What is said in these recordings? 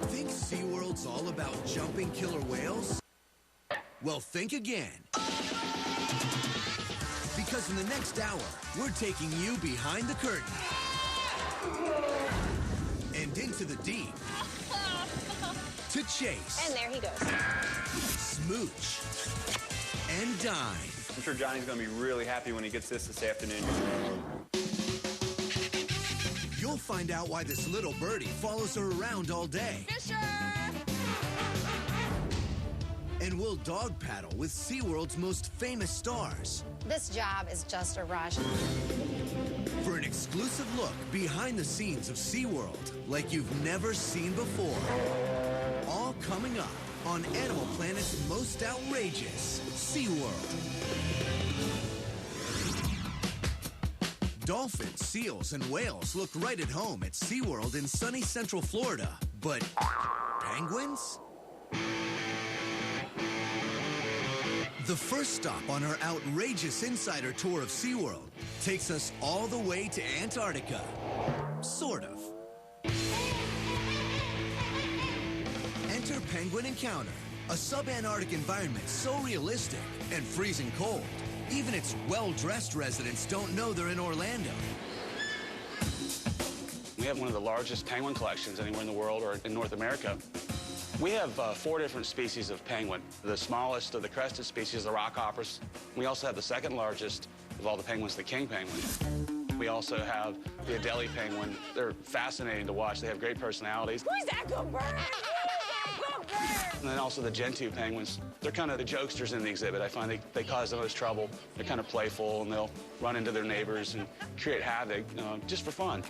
Think SeaWorld's all about jumping killer whales? Well, think again. Because in the next hour, we're taking you behind the curtain and into the deep to chase. And there he goes. Smooch and dine. I'm sure Johnny's going to be really happy when he gets this afternoon. You'll find out why this little birdie follows her around all day. Fisher! And we'll dog paddle with SeaWorld's most famous stars. This job is just a rush. For an exclusive look behind the scenes of SeaWorld like you've never seen before. All coming up on Animal Planet's most outrageous SeaWorld. Dolphins, seals, and whales look right at home at SeaWorld in sunny Central Florida. But penguins? The first stop on our outrageous insider tour of SeaWorld takes us all the way to Antarctica. Sort of. Enter Penguin Encounter, a subantarctic environment so realistic and freezing cold, even its well-dressed residents don't know they're in Orlando. We have one of the largest penguin collections anywhere in the world or in North America. We have 4 different species of penguin. The smallest of the crested species is the rockhoppers. We also have the second largest of all the penguins, the king penguin. We also have the Adelie penguin. They're fascinating to watch. They have great personalities. Who's that good bird? And then also the Gentoo penguins. They're kind of the jokesters in the exhibit. I find they cause the most trouble. They're kind of playful, and they'll run into their neighbors and create havoc just for fun.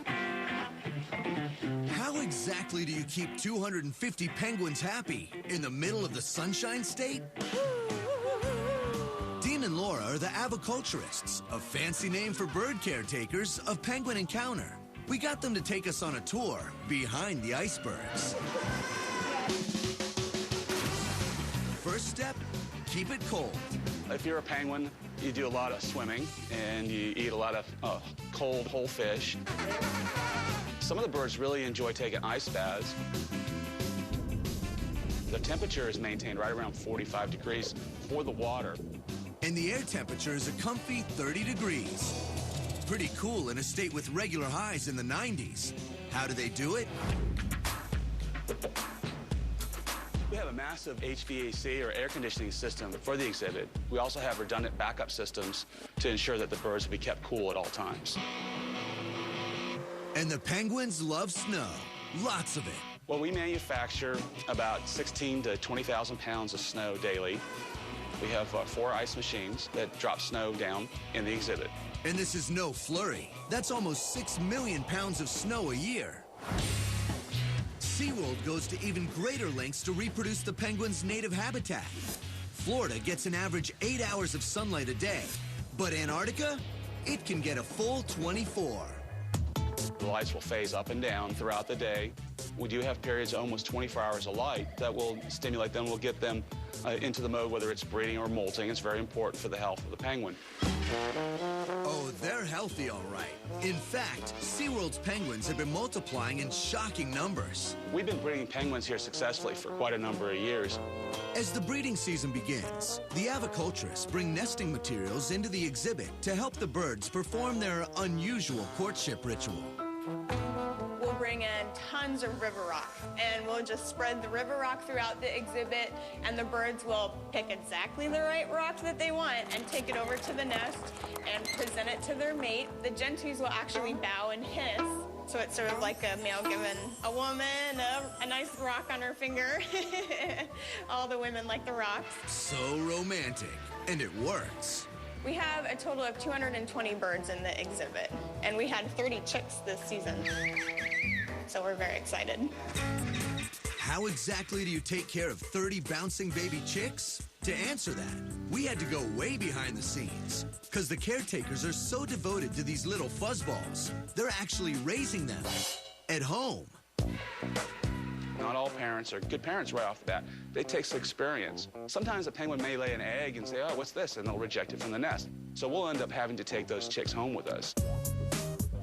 How exactly do you keep 250 penguins happy in the middle of the Sunshine State? Dean and Laura are the aviculturists, a fancy name for bird caretakers of Penguin Encounter. We got them to take us on a tour behind the icebergs. First step, keep it cold. If you're a penguin, you do a lot of swimming, and you eat a lot of cold, whole fish. Some of the birds really enjoy taking ice baths. The temperature is maintained right around 45 degrees for the water. And the air temperature is a comfy 30 degrees. Pretty cool in a state with regular highs in the 90s. How do they do it? We have a massive HVAC or air conditioning system for the exhibit. We also have redundant backup systems to ensure that the birds will be kept cool at all times. And the penguins love snow. Lots of it. Well, we manufacture about 16 to 20,000 pounds of snow daily. We have 4 ice machines that drop snow down in the exhibit. And this is no flurry. That's almost 6 million pounds of snow a year. SeaWorld goes to even greater lengths to reproduce the penguin's native habitat. Florida gets an average 8 hours of sunlight a day. But Antarctica, it can get a full 24. The lights will phase up and down throughout the day. We do have periods of almost 24 hours of light that will stimulate them, will get them into the mode, whether it's breeding or molting. It's very important for the health of the penguin. Oh, they're healthy, all right. In fact, SeaWorld's penguins have been multiplying in shocking numbers. We've been breeding penguins here successfully for quite a number of years. As the breeding season begins, the aviculturists bring nesting materials into the exhibit to help the birds perform their unusual courtship ritual. We'll bring in tons of river rock, and we'll just spread the river rock throughout the exhibit, and the birds will pick exactly the right rock that they want and take it over to the nest and present it to their mate. The gentoos will actually bow and hiss, so it's sort of like a male giving a woman a nice rock on her finger. All the women like the rocks. So romantic, and it works. We have a total of 220 birds in the exhibit, and we had 30 chicks this season. So we're very excited. How exactly do you take care of 30 bouncing baby chicks? To answer that, we had to go way behind the scenes, because the caretakers are so devoted to these little fuzzballs, they're actually raising them at home. Not all parents are good parents right off the bat. It takes experience. Sometimes a penguin may lay an egg and say, oh, what's this? And they'll reject it from the nest. So we'll end up having to take those chicks home with us.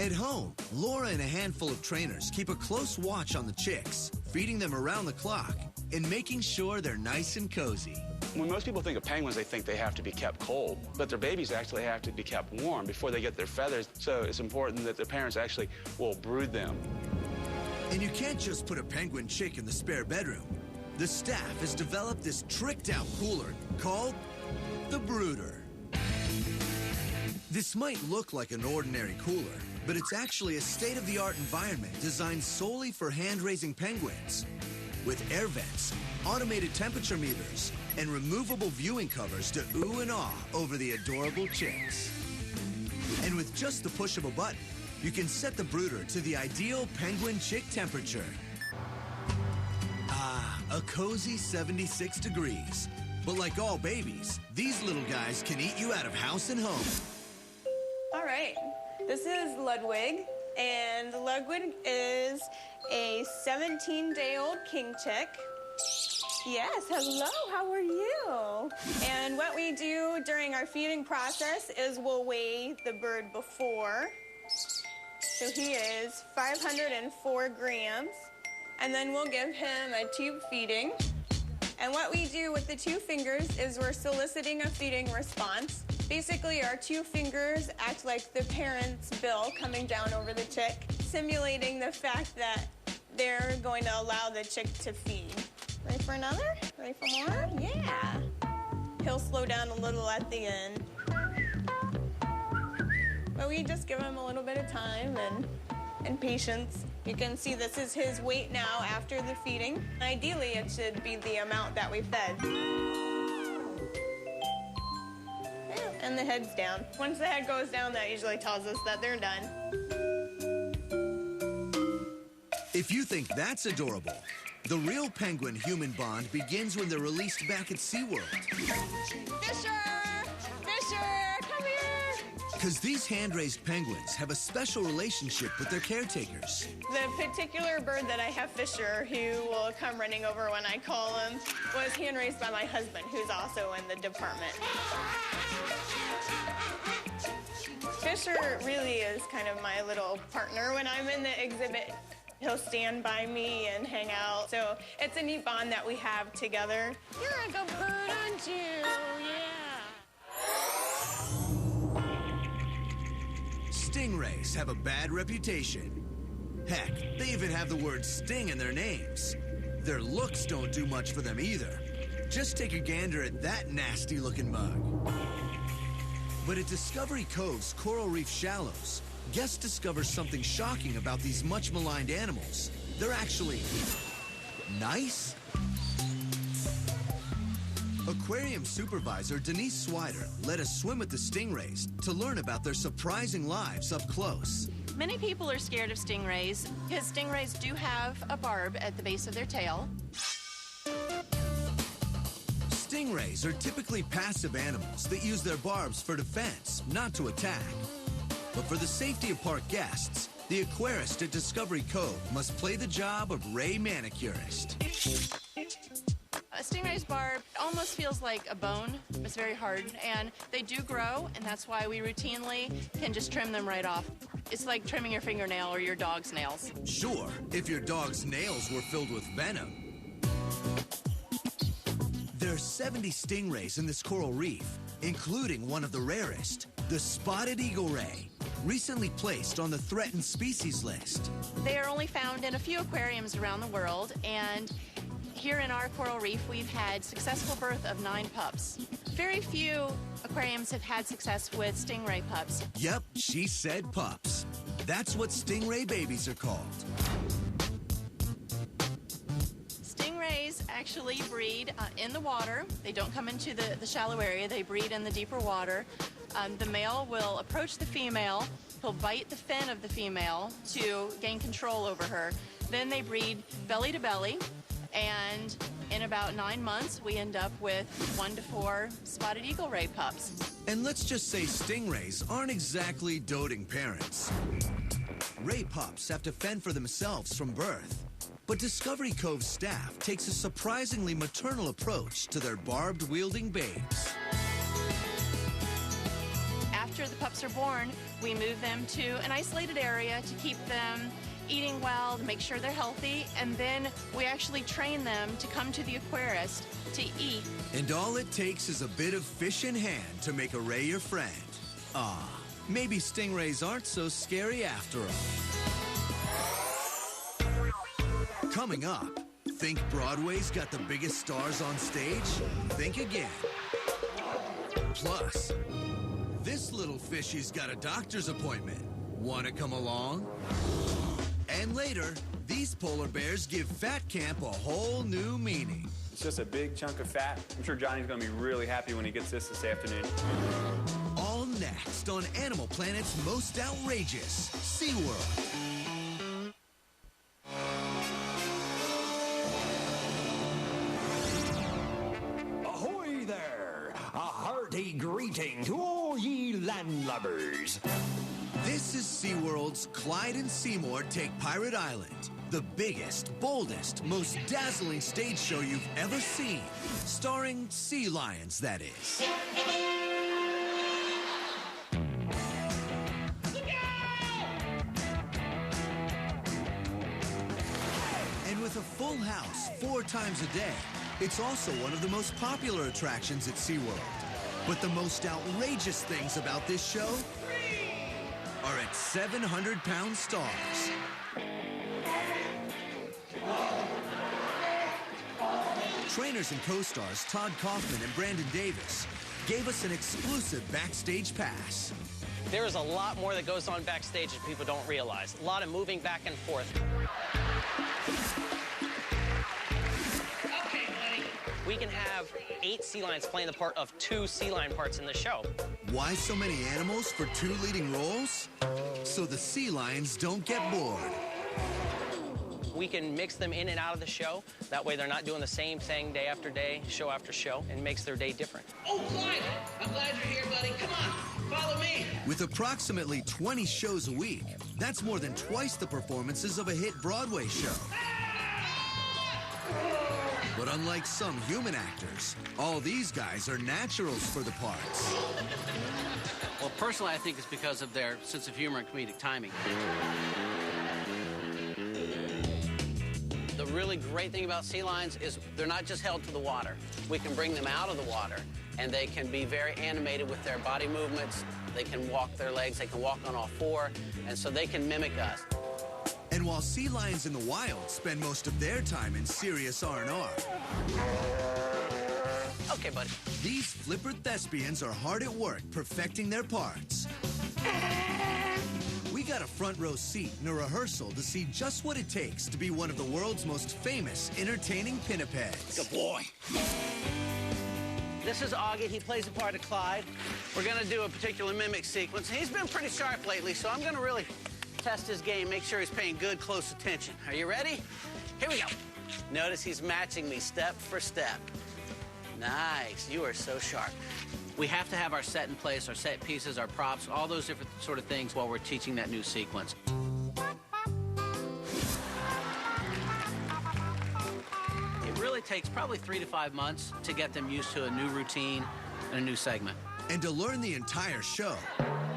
At home, Laura and a handful of trainers keep a close watch on the chicks, feeding them around the clock and making sure they're nice and cozy. When most people think of penguins, they think they have to be kept cold, but their babies actually have to be kept warm before they get their feathers, so it's important that their parents actually will brood them. And you can't just put a penguin chick in the spare bedroom. The staff has developed this tricked-out cooler called the Brooder. This might look like an ordinary cooler, but it's actually a state-of-the-art environment designed solely for hand-raising penguins. With air vents, automated temperature meters, and removable viewing covers to ooh and ah over the adorable chicks. And with just the push of a button, you can set the brooder to the ideal penguin chick temperature. Ah, a cozy 76 degrees. But like all babies, these little guys can eat you out of house and home. All right, this is Ludwig, and Ludwig is a 17-day-old king chick. Yes, hello, how are you? And what we do during our feeding process is we'll weigh the bird before. So he is 504 grams. And then we'll give him a tube feeding. And what we do with the 2 fingers is we're soliciting a feeding response. Basically, our 2 fingers act like the parent's bill coming down over the chick, simulating the fact that they're going to allow the chick to feed. Ready for another? Ready for more? Yeah. He'll slow down a little at the end. But we just give him a little bit of time and patience. You can see this is his weight now after the feeding. Ideally, it should be the amount that we fed. Yeah, and the head's down. Once the head goes down, that usually tells us that they're done. If you think that's adorable, the real penguin-human bond begins when they're released back at SeaWorld. Fisher! Fisher, come here! Because these hand-raised penguins have a special relationship with their caretakers. The particular bird that I have, Fisher, who will come running over when I call him, was hand-raised by my husband, who's also in the department. Fisher really is kind of my little partner when I'm in the exhibit. He'll stand by me and hang out. So it's a neat bond that we have together. You're a good bird, aren't you? Yeah. Stingrays have a bad reputation. Heck, they even have the word sting in their names. Their looks don't do much for them either. Just take a gander at that nasty-looking bug. But at Discovery Cove's Coral Reef Shallows, guests discover something shocking about these much-maligned animals. They're actually nice. Aquarium supervisor Denise Swider led us swim with the stingrays to learn about their surprising lives up close. Many people are scared of stingrays because stingrays do have a barb at the base of their tail. Stingrays are typically passive animals that use their barbs for defense, not to attack. But for the safety of park guests, the aquarist at Discovery Cove must play the job of Ray Manicurist. A stingray's barb almost feels like a bone. It's very hard, and they do grow, and that's why we routinely can just trim them right off. It's like trimming your fingernail or your dog's nails. Sure, if your dog's nails were filled with venom. There are 70 stingrays in this coral reef, including one of the rarest, the spotted eagle ray, recently placed on the threatened species list. They are only found in a few aquariums around the world, and here in our coral reef, we've had successful birth of 9 pups. Very few aquariums have had success with stingray pups. Yep, she said pups. That's what stingray babies are called. Stingrays actually breed in the water. They don't come into the shallow area. They breed in the deeper water. The male will approach the female. He'll bite the fin of the female to gain control over her. Then they breed belly to belly. And in about 9 months, we end up with 1 to 4 spotted eagle ray pups. And let's just say stingrays aren't exactly doting parents. Ray pups have to fend for themselves from birth. But Discovery Cove's staff takes a surprisingly maternal approach to their barbed-wielding babes. After the pup pups are born, we move them to an isolated area to keep them eating well, to make sure they're healthy, and then we actually train them to come to the aquarist to eat. And all it takes is a bit of fish in hand to make a ray your friend. Ah, maybe stingrays aren't so scary after all. Coming up, think Broadway's got the biggest stars on stage? Think again. Plus, this little fishy's got a doctor's appointment. Want to come along? And later, these polar bears give Fat Camp a whole new meaning. It's just a big chunk of fat. I'm sure Johnny's going to be really happy when he gets this afternoon. All next on Animal Planet's most outrageous, SeaWorld. Ahoy there! A hearty greeting to all ye landlubbers. This is SeaWorld's Clyde and Seymour Take Pirate Island. The biggest, boldest, most dazzling stage show you've ever seen. Starring sea lions, that is. And with a full house 4 times a day, it's also one of the most popular attractions at SeaWorld. But the most outrageous things about this show are its 700-pound stars. Trainers and co-stars Todd Kaufman and Brandon Davis gave us an exclusive backstage pass. There is a lot more that goes on backstage that people don't realize. A lot of moving back and forth. Okay, buddy. We can have 8 sea lions playing the part of 2 sea lion parts in the show. Why so many animals for 2 leading roles? So the sea lions don't get bored. We can mix them in and out of the show. That way they're not doing the same thing day after day, show after show, and makes their day different. Oh, Clyde! I'm glad you're here, buddy. Come on, follow me. With approximately 20 shows a week, that's more than twice the performances of a hit Broadway show. But unlike some human actors, all these guys are naturals for the parts. Well, personally, I think it's because of their sense of humor and comedic timing. The really great thing about sea lions is they're not just held to the water. We can bring them out of the water, and they can be very animated with their body movements. They can walk their legs, they can walk on all 4, and so they can mimic us. And while sea lions in the wild spend most of their time in serious R&R, Okay, buddy. these flipper thespians are hard at work perfecting their parts. We got a front row seat in a rehearsal to see just what it takes to be one of the world's most famous entertaining pinnipeds. Good boy. This is Augie. He plays the part of Clyde. We're going to do a particular mimic sequence. He's been pretty sharp lately, so I'm going to really test his game, make sure he's paying good, close attention. Are you ready? Here we go. Notice he's matching me step for step. Nice. You are so sharp. We have to have our set in place, our set pieces, our props, all those different sort of things while we're teaching that new sequence. It really takes probably 3 to 5 months to get them used to a new routine and a new segment. And to learn the entire show,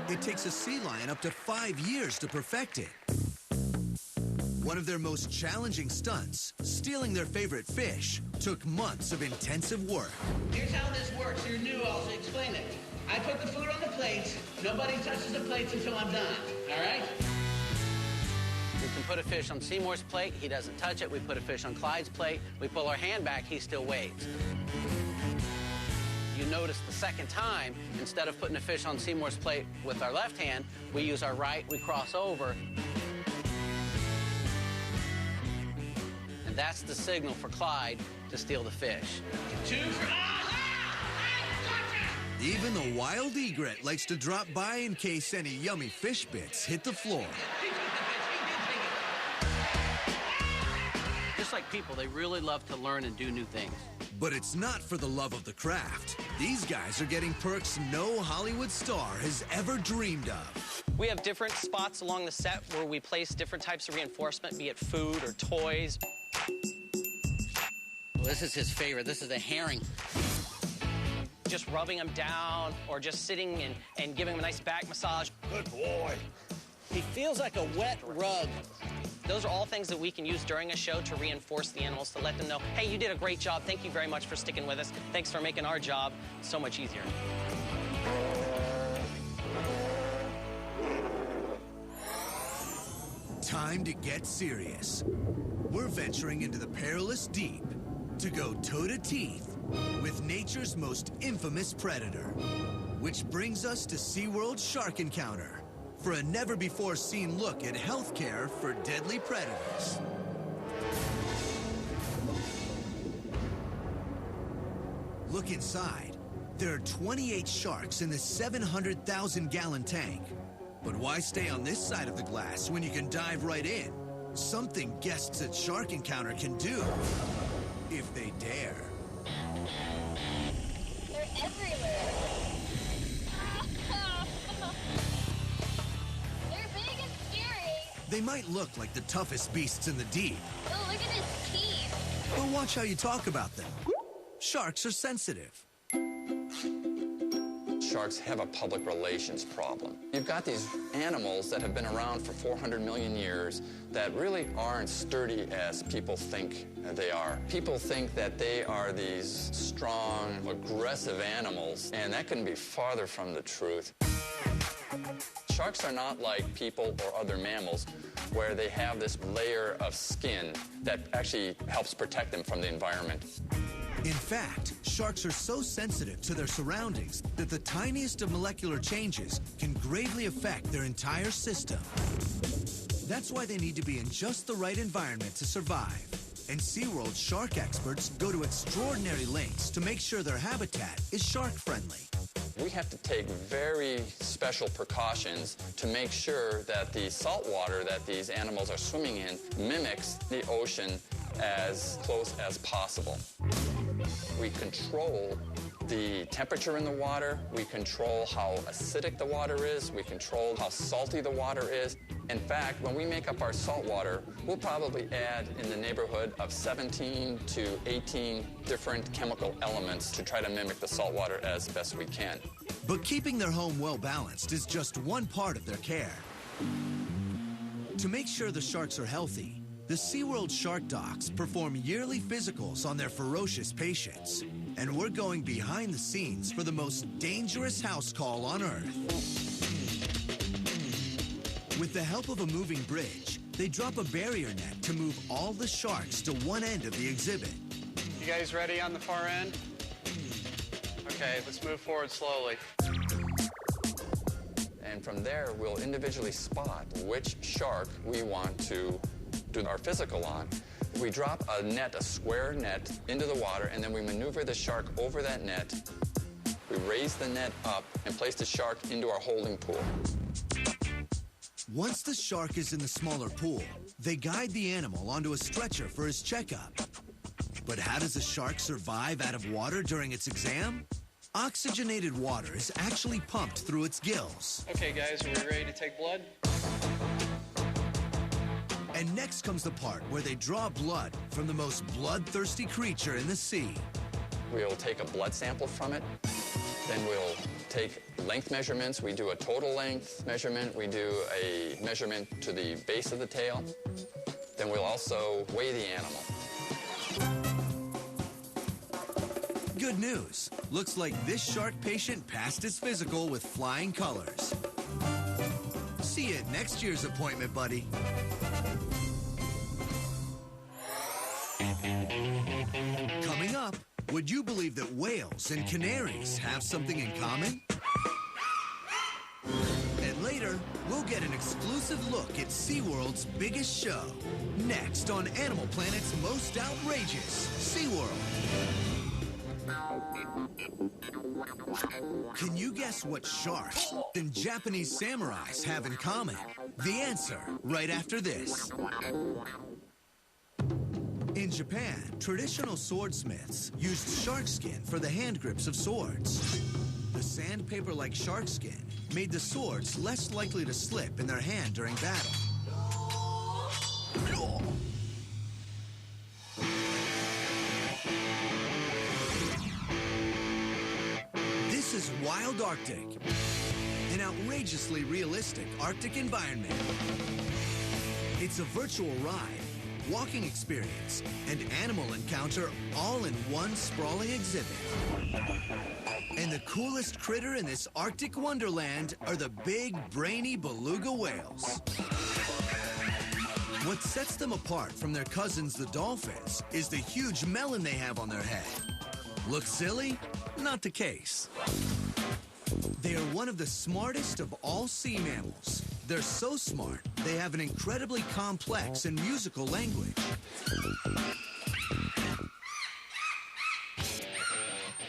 it takes a sea lion up to 5 years to perfect it. One of their most challenging stunts, stealing their favorite fish, took months of intensive work. Here's how this works. You're new, I'll explain it. I put the food on the plates. Nobody touches the plates until I'm done, all right? We can put a fish on Seymour's plate. He doesn't touch it. We put a fish on Clyde's plate. We pull our hand back. He still waits. You notice the second time, instead of putting a fish on Seymour's plate with our left hand, we use our right. We cross over. And that's the signal for Clyde to steal the fish. 2 for... Even the wild egret likes to drop by in case any yummy fish bits hit the floor. Just like people, they really love to learn and do new things. But it's not for the love of the craft. These guys are getting perks no Hollywood star has ever dreamed of. We have different spots along the set where we place different types of reinforcement, be it food or toys. Well, this is his favorite. This is a herring. just rubbing him down or just sitting and giving him a nice back massage. Good boy. He feels like a wet rug. Those are all things that we can use during a show to reinforce the animals, to let them know, hey, you did a great job. Thank you very much for sticking with us. Thanks for making our job so much easier. Time to get serious. We're venturing into the perilous deep to go toe-to-teeth with nature's most infamous predator. Which brings us to SeaWorld Shark Encounter for a never-before-seen look at healthcare for deadly predators. Look inside. There are 28 sharks in this 700,000-gallon tank. But why stay on this side of the glass when you can dive right in? Something guests at Shark Encounter can do, if they dare. They're everywhere. They're big and scary. They might look like the toughest beasts in the deep. Oh, look at his teeth. But watch how you talk about them. Sharks are sensitive. Sharks have a public relations problem. You've got these animals that have been around for 400 million years that really aren't sturdy as people think they are. People think that they are these strong, aggressive animals, and that couldn't be farther from the truth. Sharks are not like people or other mammals where they have this layer of skin that actually helps protect them from the environment. In fact, sharks are so sensitive to their surroundings that the tiniest of molecular changes can gravely affect their entire system. That's why they need to be in just the right environment to survive. And SeaWorld shark experts go to extraordinary lengths to make sure their habitat is shark-friendly. We have to take very special precautions to make sure that the salt water that these animals are swimming in mimics the ocean as close as possible. We control the temperature in the water, we control how acidic the water is, we control how salty the water is. In fact, when we make up our salt water, we'll probably add in the neighborhood of 17 to 18 different chemical elements to try to mimic the salt water as best we can. But keeping their home well-balanced is just one part of their care. To make sure the sharks are healthy, the SeaWorld Shark Docs perform yearly physicals on their ferocious patients. And we're going behind the scenes for the most dangerous house call on Earth. With the help of a moving bridge, they drop a barrier net to move all the sharks to one end of the exhibit. You guys ready on the far end? Okay, let's move forward slowly. And from there, we'll individually spot which shark we want to do our physical on. We drop a net, a square net, into the water, and then we maneuver the shark over that net. We raise the net up and place the shark into our holding pool. Once the shark is in the smaller pool, they guide the animal onto a stretcher for his checkup. But how does a shark survive out of water during its exam? Oxygenated water is actually pumped through its gills. Okay, guys, are we ready to take blood? And next comes the part where they draw blood from the most bloodthirsty creature in the sea. We'll take a blood sample from it. Then we'll take length measurements. We do a total length measurement. We do a measurement to the base of the tail. Then we'll also weigh the animal. Good news. Looks like this shark patient passed his physical with flying colors. See you at next year's appointment, buddy. Coming up, would you believe that whales and canaries have something in common? And later, we'll get an exclusive look at SeaWorld's biggest show. Next on Animal Planet's most outrageous, SeaWorld. Can you guess what sharks and Japanese samurais have in common? The answer right after this. In Japan, traditional swordsmiths used shark skin for the hand grips of swords. The sandpaper-like shark skin made the swords less likely to slip in their hand during battle. Wild Arctic, an outrageously realistic Arctic environment. It's a virtual ride, walking experience, and animal encounter all in one sprawling exhibit. And the coolest critter in this Arctic wonderland are the big, brainy beluga whales. What sets them apart from their cousins, the dolphins, is the huge melon they have on their head. Look silly? Not the case. They are one of the smartest of all sea mammals. They're so smart, they have an incredibly complex and musical language.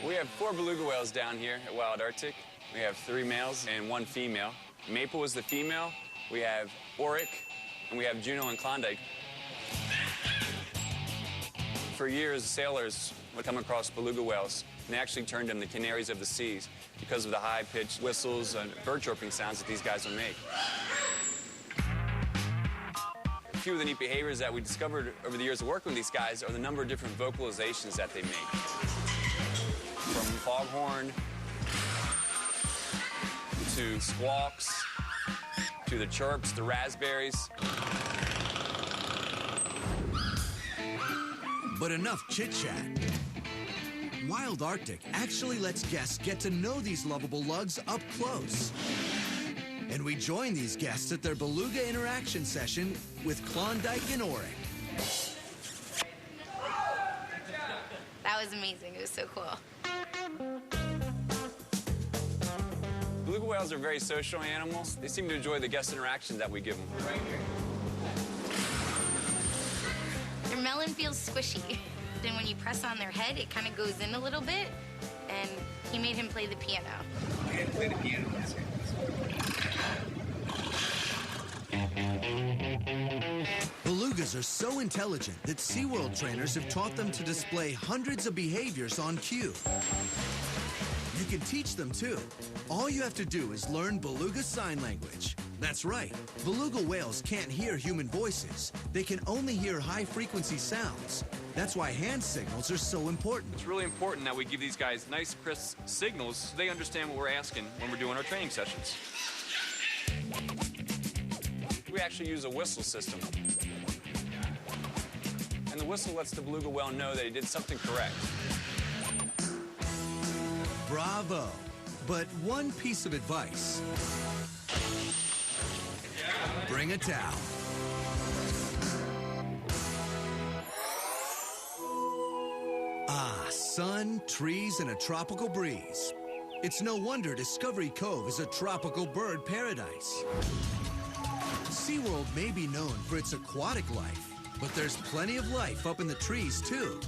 We have 4 beluga whales down here at Wild Arctic. We have 3 males and 1 female. Maple is the female. We have Oric, and we have Juno and Klondike. For years, sailors would come across beluga whales, and they actually termed them the canaries of the seas because of the high-pitched whistles and bird chirping sounds that these guys will make. A few of the neat behaviors that we discovered over the years of working with these guys are the number of different vocalizations that they make. From foghorn to squawks to the chirps, the raspberries. But enough chit-chat. Wild Arctic actually lets guests get to know these lovable lugs up close. And we join these guests at their beluga interaction session with Klondike and Oric. That was amazing. It was so cool. Beluga whales are very social animals. They seem to enjoy the guest interaction that we give them. Their melon feels squishy. Then when you press on their head, it kind of goes in a little bit, and he made him play the piano. Okay, play the piano. Belugas are so intelligent that SeaWorld trainers have taught them to display hundreds of behaviors on cue. You can teach them too. All you have to do is learn beluga sign language. That's right, beluga whales can't hear human voices. They can only hear high-frequency sounds. That's why hand signals are so important. It's really important that we give these guys nice, crisp signals so they understand what we're asking when we're doing our training sessions. We actually use a whistle system. And the whistle lets the beluga whale know that he did something correct. Bravo. But one piece of advice. Bring a towel. Ah, sun, trees, and a tropical breeze. It's no wonder Discovery Cove is a tropical bird paradise. SeaWorld may be known for its aquatic life, but there's plenty of life up in the trees, too.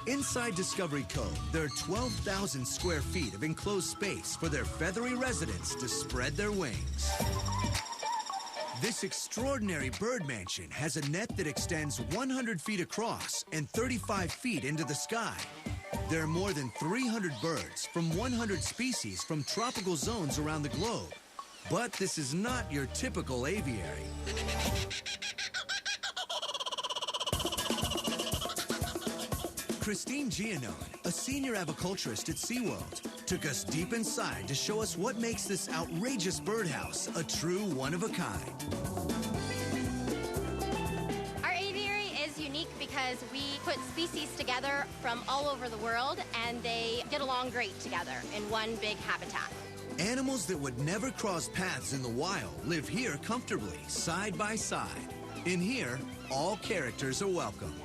Inside Discovery Cove, there are 12,000 square feet of enclosed space for their feathery residents to spread their wings. This extraordinary bird mansion has a net that extends 100 feet across and 35 feet into the sky. There are more than 300 birds from 100 species from tropical zones around the globe. But this is not your typical aviary. Christine Giannone, a senior aviculturist at SeaWorld, took us deep inside to show us what makes this outrageous birdhouse a true one-of-a-kind. Our aviary is unique because we put species together from all over the world, and they get along great together in one big habitat. Animals that would never cross paths in the wild live here comfortably, side by side. In here, all characters are welcome.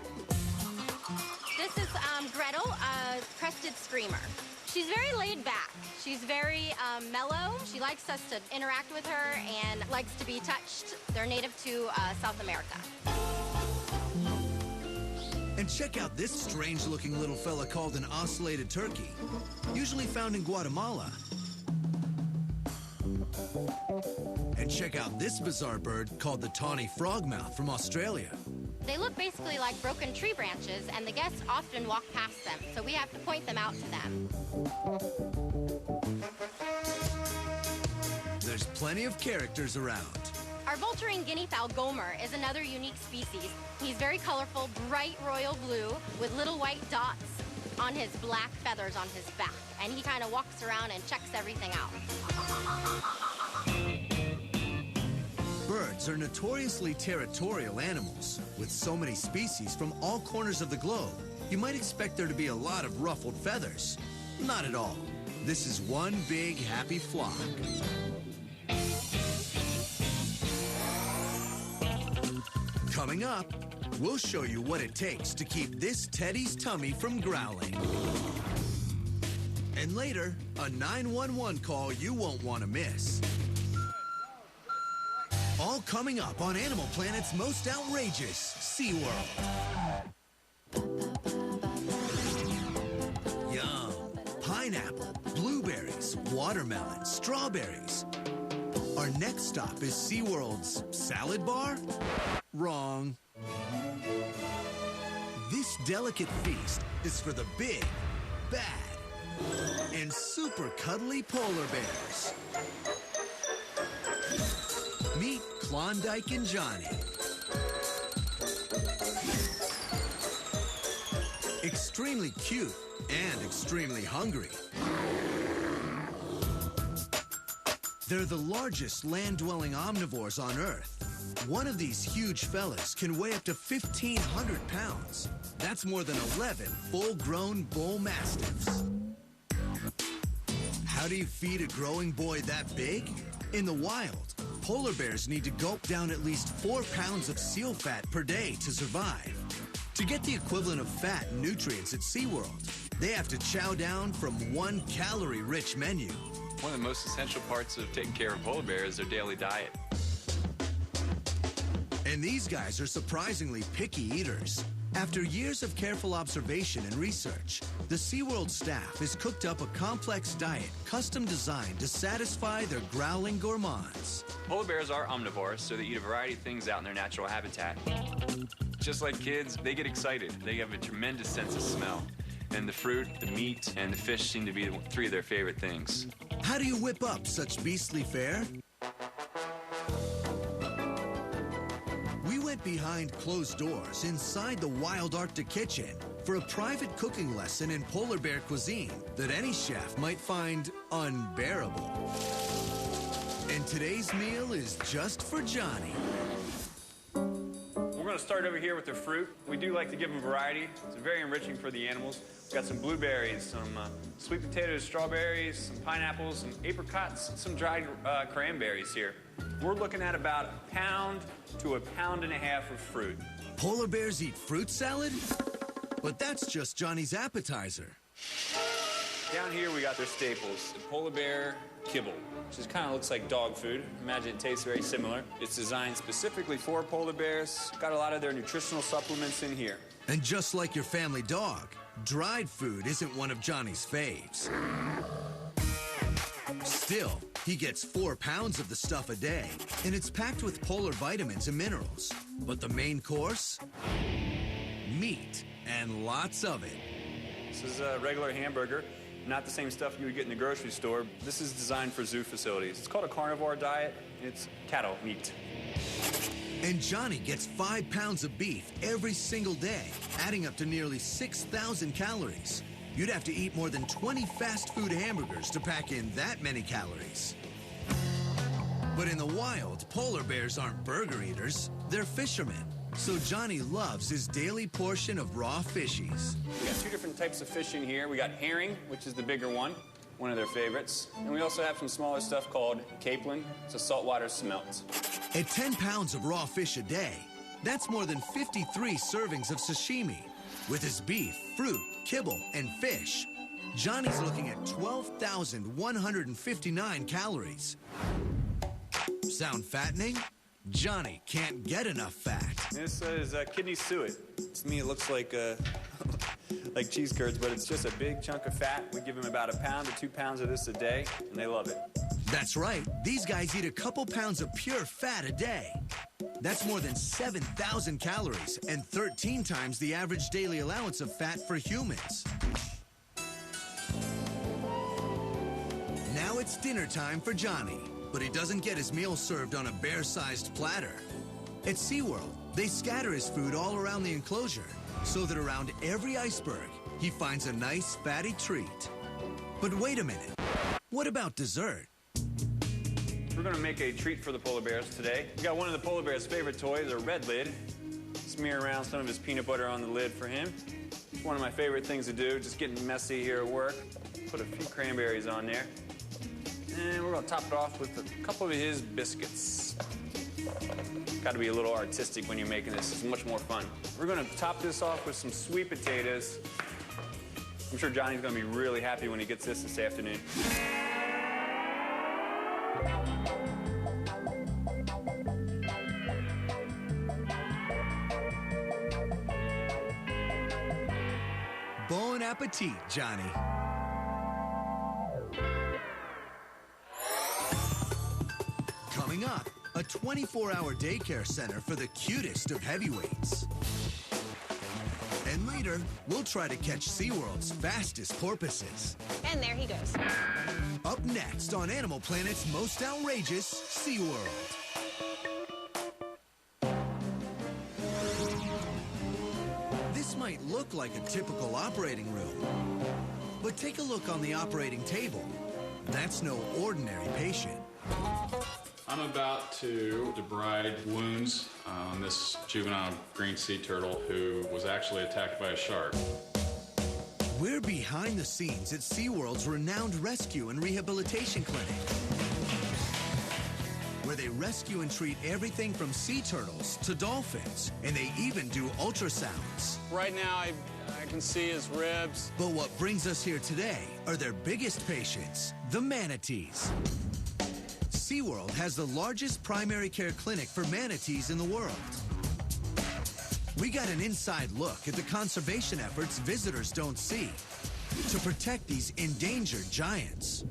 This is Gretel, a crested screamer. She's very laid back. She's very mellow. She likes us to interact with her and likes to be touched. They're native to South America. And check out this strange-looking little fella called an ocellated turkey, usually found in Guatemala. And check out this bizarre bird called the tawny frogmouth from Australia. They look basically like broken tree branches, and the guests often walk past them, so we have to point them out to them. There's plenty of characters around. Our vulturine guinea fowl Gomer is another unique species. He's very colorful, bright royal blue with little white dots. on his black feathers on his back. And he kind of walks around and checks everything out. Birds are notoriously territorial animals. With so many species from all corners of the globe, you might expect there to be a lot of ruffled feathers. Not at all. This is one big happy flock. Coming up, we'll show you what it takes to keep this teddy's tummy from growling. And later, a 911 call you won't want to miss. All coming up on Animal Planet's most outrageous SeaWorld. Yum. Pineapple, blueberries, watermelon, strawberries. Our next stop is SeaWorld's salad bar? Wrong. This delicate feast is for the big, bad, and super cuddly polar bears. Meet Klondike and Johnny. Extremely cute and extremely hungry. They're the largest land-dwelling omnivores on Earth. One of these huge fellas can weigh up to 1,500 pounds. That's more than 11 full-grown bull mastiffs. How do you feed a growing boy that big? In the wild, polar bears need to gulp down at least 4 pounds of seal fat per day to survive. To get the equivalent of fat and nutrients at SeaWorld, they have to chow down from one calorie-rich menu. One of the most essential parts of taking care of polar bears is their daily diet. And these guys are surprisingly picky eaters. After years of careful observation and research, the SeaWorld staff has cooked up a complex diet custom designed to satisfy their growling gourmands. Polar bears are omnivores, so they eat a variety of things out in their natural habitat. Just like kids, they get excited. They have a tremendous sense of smell. And the fruit, the meat, and the fish seem to be 3 of their favorite things. How do you whip up such beastly fare? We went behind closed doors inside the wild Arctic kitchen for a private cooking lesson in polar bear cuisine that any chef might find unbearable. And today's meal is just for Johnny. We're going to start over here with the fruit. We do like to give them variety. It's very enriching for the animals. We've got some blueberries, some sweet potatoes, strawberries, some pineapples, some apricots, some dried cranberries here. We're looking at about 1 pound to 1.5 pounds of fruit. Polar bears eat fruit salad? But that's just Johnny's appetizer. Down here we got their staples, the polar bear kibble, which just kind of looks like dog food. Imagine it tastes very similar. It's designed specifically for polar bears. Got a lot of their nutritional supplements in here. And just like your family dog, dried food isn't one of Johnny's faves. Still, he gets 4 pounds of the stuff a day, and it's packed with polar vitamins and minerals. But the main course? Meat, and lots of it. This is a regular hamburger, not the same stuff you would get in the grocery store. This is designed for zoo facilities. It's called a carnivore diet. It's cattle meat. And Johnny gets 5 pounds of beef every single day, adding up to nearly 6,000 calories. You'd have to eat more than 20 fast food hamburgers to pack in that many calories. But in the wild, polar bears aren't burger eaters. They're fishermen. So Johnny loves his daily portion of raw fishies. We got 2 different types of fish in here. We got herring, which is the bigger one of their favorites. And we also have some smaller stuff called capelin. It's a saltwater smelt. At 10 pounds of raw fish a day, that's more than 53 servings of sashimi. With his beef, fruit, kibble, and fish, Johnny's looking at 12,159 calories. Sound fattening? Johnny can't get enough fat. This is kidney suet. To me, it looks like like cheese curds, but it's just a big chunk of fat. We give them about 1 pound to 2 pounds of this a day, and they love it. That's right. These guys eat a couple pounds of pure fat a day. That's more than 7,000 calories and 13 times the average daily allowance of fat for humans. Now it's dinner time for Johnny, but he doesn't get his meal served on a bear-sized platter. At SeaWorld, They scatter his food all around the enclosure so that around every iceberg, he finds a nice fatty treat. But wait a minute. What about dessert? We're going to make a treat for the polar bears today. We got one of the polar bear's favorite toys, a red lid. Smear around some of his peanut butter on the lid for him. It's one of my favorite things to do, just getting messy here at work. Put a few cranberries on there. And we're going to top it off with a couple of his biscuits. Got to be a little artistic when you're making this. It's much more fun. We're going to top this off with some sweet potatoes. I'm sure Johnny's going to be really happy when he gets this afternoon. Bon appetit, Johnny. Coming up, a 24-hour daycare center for the cutest of heavyweights. And later, we'll try to catch SeaWorld's fastest porpoises. And there he goes. Up next on Animal Planet's most outrageous SeaWorld. This might look like a typical operating room, but take a look on the operating table. That's no ordinary patient. I'm about to debride wounds on this juvenile green sea turtle who was actually attacked by a shark. We're behind the scenes at SeaWorld's renowned rescue and rehabilitation clinic, where they rescue and treat everything from sea turtles to dolphins, and they even do ultrasounds. Right now, I can see his ribs. But what brings us here today are their biggest patients, the manatees. SeaWorld has the largest primary care clinic for manatees in the world. We got an inside look at the conservation efforts visitors don't see to protect these endangered giants.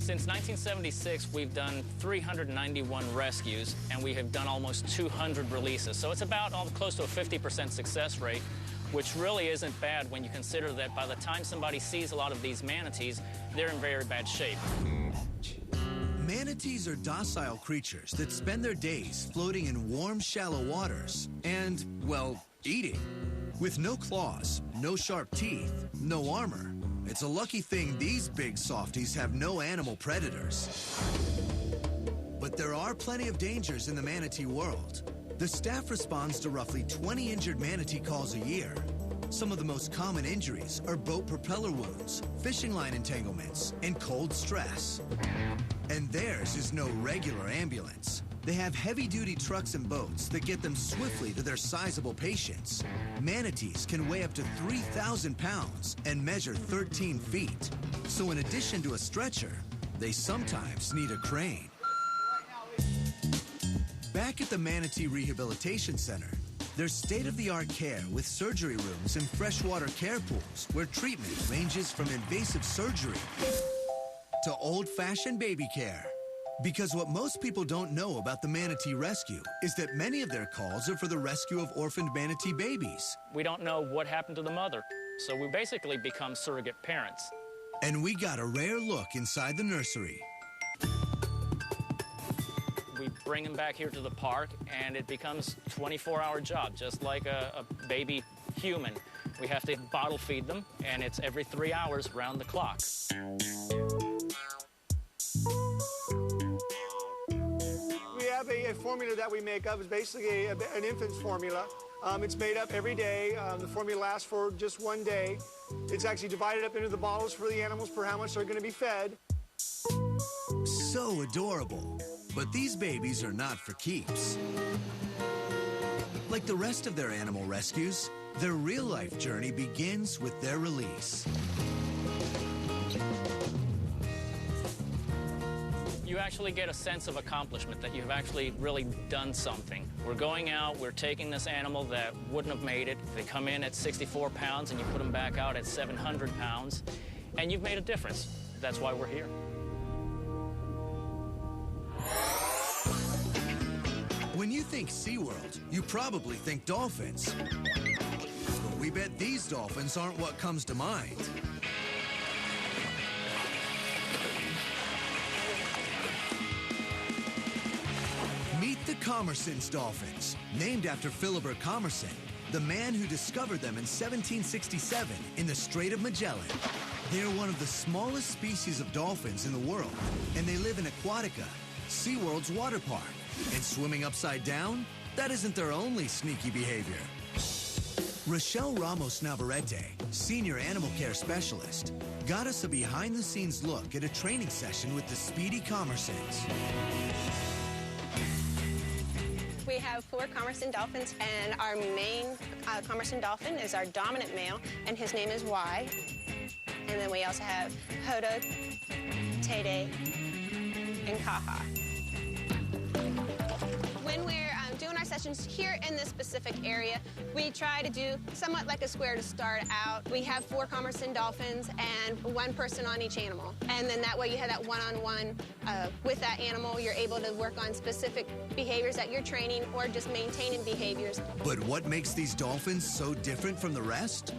Since 1976, we've done 391 rescues, and we have done almost 200 releases. So it's about close to a 50% success rate, which really isn't bad when you consider that by the time somebody sees a lot of these manatees, they're in very bad shape. Manatees are docile creatures that spend their days floating in warm, shallow waters and, well, eating. With no claws, no sharp teeth, no armor. It's a lucky thing these big softies have no animal predators. But there are plenty of dangers in the manatee world. The staff responds to roughly 20 injured manatee calls a year. Some of the most common injuries are boat propeller wounds, fishing line entanglements, and cold stress. And theirs is no regular ambulance. They have heavy-duty trucks and boats that get them swiftly to their sizable patients. Manatees can weigh up to 3,000 pounds and measure 13 feet. So in addition to a stretcher, they sometimes need a crane. Back at the Manatee Rehabilitation Center, there's state-of-the-art care with surgery rooms and freshwater care pools where treatment ranges from invasive surgery to old-fashioned baby care. Because what most people don't know about the manatee rescue is that many of their calls are for the rescue of orphaned manatee babies. We don't know what happened to the mother, so we basically become surrogate parents. And we got a rare look inside the nursery. We bring them back here to the park, and it becomes a 24-hour job, just like a baby human. We have to bottle feed them, and it's every 3 hours round the clock. We have a formula that we make up. It's basically an infant's formula. It's made up every day. The formula lasts for just one day. It's actually divided up into the bottles for the animals for how much they're going to be fed. So adorable. But these babies are not for keeps. Like the rest of their animal rescues, their real-life journey begins with their release. You actually get a sense of accomplishment that you've actually really done something. We're going out, we're taking this animal that wouldn't have made it. They come in at 64 pounds and you put them back out at 700 pounds, and you've made a difference. That's why we're here. When you think SeaWorld, you probably think dolphins. But we bet these dolphins aren't what comes to mind. Meet the Commerson's dolphins, named after Philibert Commerson, the man who discovered them in 1767 in the Strait of Magellan. They are one of the smallest species of dolphins in the world, and they live in Aquatica, SeaWorld's water park. And swimming upside down? That isn't their only sneaky behavior. Rochelle Ramos Navarrete, senior animal care specialist, got us a behind-the-scenes look at a training session with the speedy Commersons. We have 4 Commerson dolphins, and our main Commerson dolphin is our dominant male, and his name is Y. And then we also have Hodo, Tede, and Kaha. When we're doing our sessions here in this specific area, we try to do somewhat like a square to start out. We have 4 Commerson dolphins and 1 person on each animal. And then that way you have that one-on-one with that animal. You're able to work on specific behaviors that you're training or just maintaining behaviors. But what makes these dolphins so different from the rest?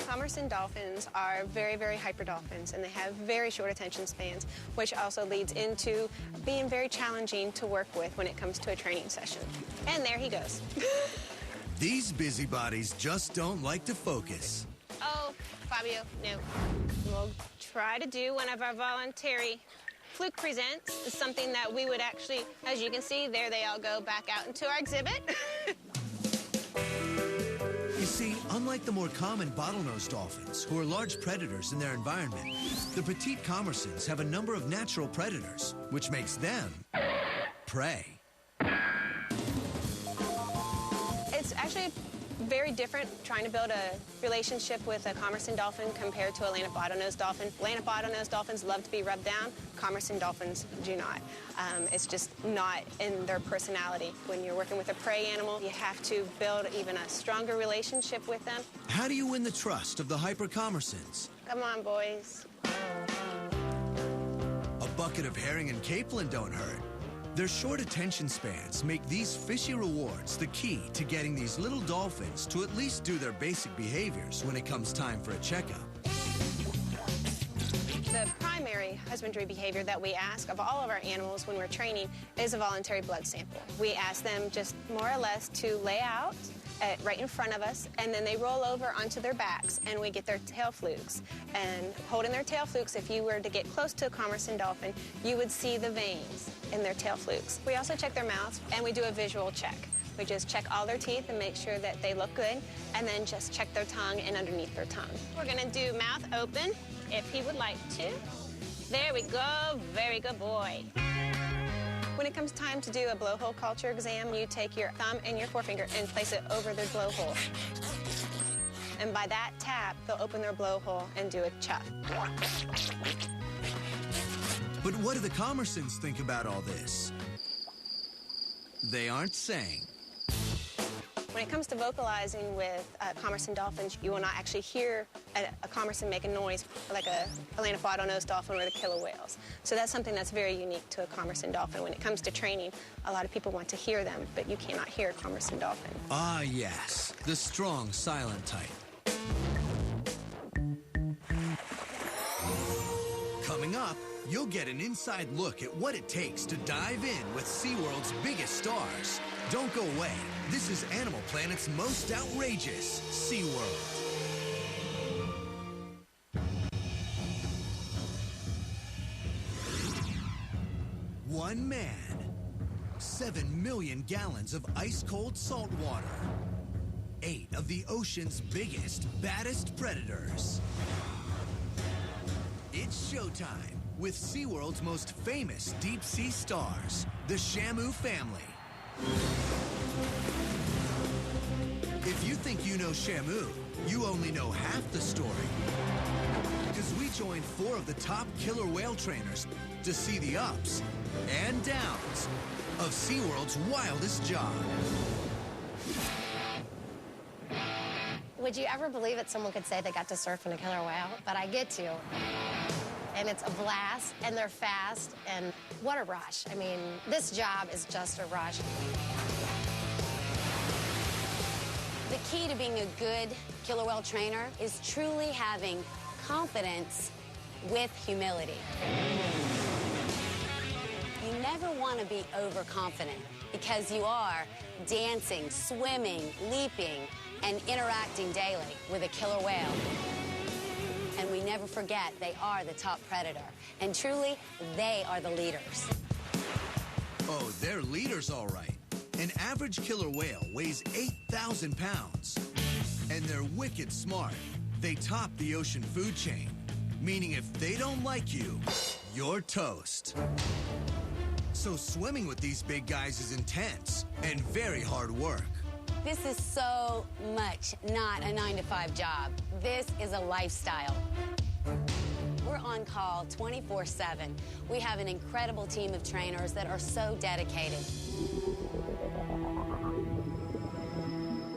Commerson dolphins are very, very hyper dolphins, and they have very short attention spans, which also leads into being very challenging to work with when it comes to a training session. And there he goes. These busybodies just don't like to focus. Oh, Fabio, no. We'll try to do one of our voluntary fluke presents. It's something that we would actually, as you can see, there they all go back out into our exhibit. You see, unlike the more common bottlenose dolphins, who are large predators in their environment, the petite Commersons have a number of natural predators, which makes them prey. It's actually very different trying to build a relationship with a Commerson dolphin compared to a Atlantic bottlenose dolphin. Atlantic bottlenose dolphins love to be rubbed down. Commerson dolphins do not. It's just not in their personality. When you're working with a prey animal, you have to build even a stronger relationship with them. How do you win the trust of the hyper Commersons? Come on, boys. A bucket of herring and capelin don't hurt. Their short attention spans make these fishy rewards the key to getting these little dolphins to at least do their basic behaviors when it comes time for a checkup. The primary husbandry behavior that we ask of all of our animals when we're training is a voluntary blood sample. We ask them just more or less to lay out right in front of us, and then they roll over onto their backs, and we get their tail flukes. And holding their tail flukes, if you were to get close to a Commerson dolphin, you would see the veins in their tail flukes. We also check their mouths, and we do a visual check. We just check all their teeth and make sure that they look good, and then just check their tongue and underneath their tongue. We're gonna do mouth open, if he would like to. There we go, very good boy. When it comes time to do a blowhole culture exam, you take your thumb and your forefinger and place it over their blowhole. And by that tap, they'll open their blowhole and do a chuff. But what do the Commersons think about all this? They aren't saying. When it comes to vocalizing with Commerson dolphins, you will not actually hear a Commerson make a noise like a Atlantic bottlenose dolphin or the killer whales. So that's something that's very unique to a Commerson dolphin. When it comes to training, a lot of people want to hear them, but you cannot hear a Commerson dolphin. Ah, yes, the strong, silent type. Coming up, you'll get an inside look at what it takes to dive in with SeaWorld's biggest stars. Don't go away. This is Animal Planet's most outrageous SeaWorld. One man, 7 million gallons of ice-cold salt water, 8 of the ocean's biggest, baddest predators. It's showtime with SeaWorld's most famous deep-sea stars, the Shamu family. If you think you know Shamu, you only know half the story. Because we joined 4 of the top killer whale trainers to see the ups and downs of SeaWorld's wildest job. Would you ever believe it someone could say they got to surf in a killer whale? But I get to. And it's a blast, and they're fast, and what a rush. I mean, this job is just a rush. The key to being a good killer whale trainer is truly having confidence with humility. You never want to be overconfident because you are dancing, swimming, leaping, and interacting daily with a killer whale. And we never forget they are the top predator. And truly, they are the leaders. Oh, they're leaders, all right. An average killer whale weighs 8,000 pounds. And they're wicked smart. They top the ocean food chain, meaning if they don't like you, you're toast. So swimming with these big guys is intense and very hard work. This is so much not a 9-to-5 job. This is a lifestyle. We're on call 24/7. We have an incredible team of trainers that are so dedicated.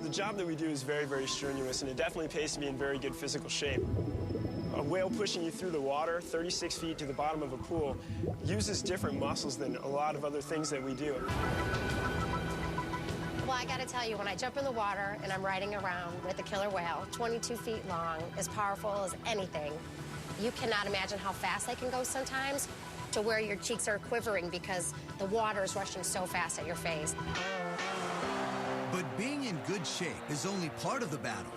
The job that we do is very, very strenuous, and it definitely pays to be in very good physical shape. A whale pushing you through the water 36 feet to the bottom of a pool uses different muscles than a lot of other things that we do. Well, I got to tell you, when I jump in the water and I'm riding around with a killer whale, 22 feet long, as powerful as anything, you cannot imagine how fast they can go sometimes, to where your cheeks are quivering because the water is rushing so fast at your face. But being in good shape is only part of the battle.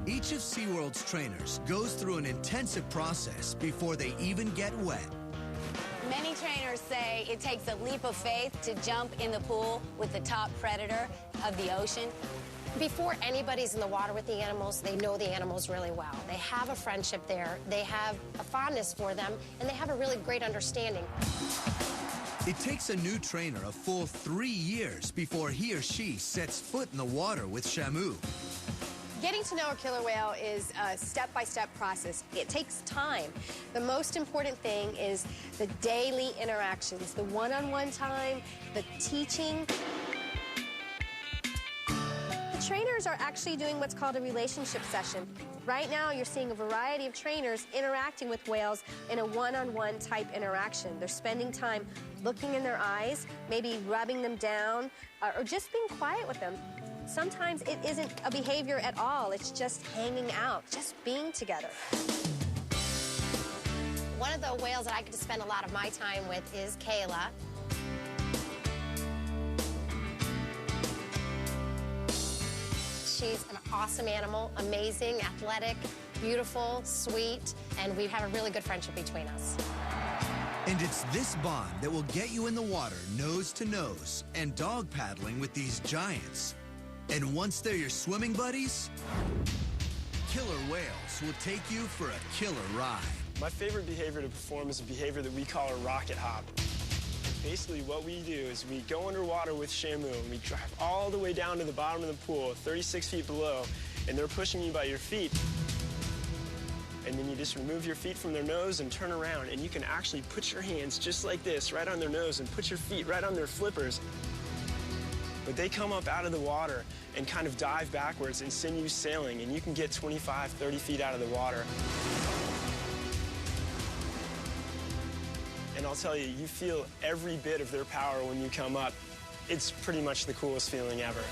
Each of SeaWorld's trainers goes through an intensive process before they even get wet. Many trainers say it takes a leap of faith to jump in the pool with the top predator of the ocean. Before anybody's in the water with the animals, they know the animals really well. They have a friendship there, they have a fondness for them, and they have a really great understanding. It takes a new trainer a full 3 years before he or she sets foot in the water with Shamu. Getting to know a killer whale is a step-by-step process. It takes time. The most important thing is the daily interactions, the one-on-one time, the teaching. The trainers are actually doing what's called a relationship session. Right now, you're seeing a variety of trainers interacting with whales in a one-on-one type interaction. They're spending time looking in their eyes, maybe rubbing them down, or just being quiet with them. Sometimes it isn't a behavior at all. It's just hanging out, just being together. One of the whales that I get to spend a lot of my time with is Kayla. She's an awesome animal, amazing, athletic, beautiful, sweet, and we have a really good friendship between us. And it's this bond that will get you in the water nose to nose and dog paddling with these giants. And once they're your swimming buddies, killer whales will take you for a killer ride. My favorite behavior to perform is a behavior that we call a rocket hop. Basically, what we do is we go underwater with Shamu, and we drive all the way down to the bottom of the pool, 36 feet below, and they're pushing you by your feet. And then you just remove your feet from their nose and turn around, and you can actually put your hands just like this, right on their nose, and put your feet right on their flippers. But they come up out of the water and kind of dive backwards and send you sailing, and you can get 25, 30 feet out of the water. And I'll tell you, you feel every bit of their power when you come up. It's pretty much the coolest feeling ever.